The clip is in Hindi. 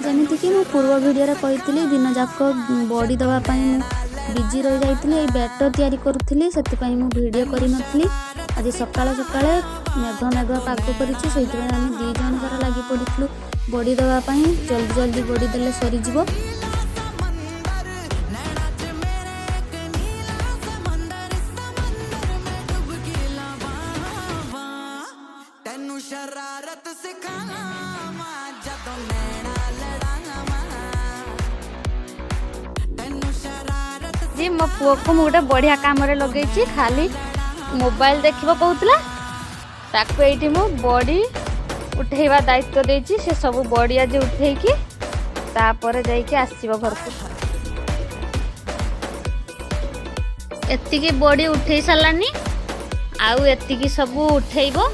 जमीती मु पूर्व वीडियो कही दिन जाक बड़ी दवापाई बिजी रही जाइए ये बैटर तैयारी करुँगी से वीडियो करी आज सकाल सकाल मेघ मेघ पाग कर आम दी जन घर लगी पड़ू बड़ी दवापाई जल्दी जल्दी बड़ी देले सरीज। जी मो पुओ को मु गोटे बढ़िया काम लगे खाली मोबाइल देखिबो कहूतला ताको एठी मु बड़ी उठेवा दायित्व देछि से सब बड़ी आज उठेकी तापर जाइके आसीबो घर को एतिकी बड़ी उठेई सालानी आउ एतिकी सब उठेइबो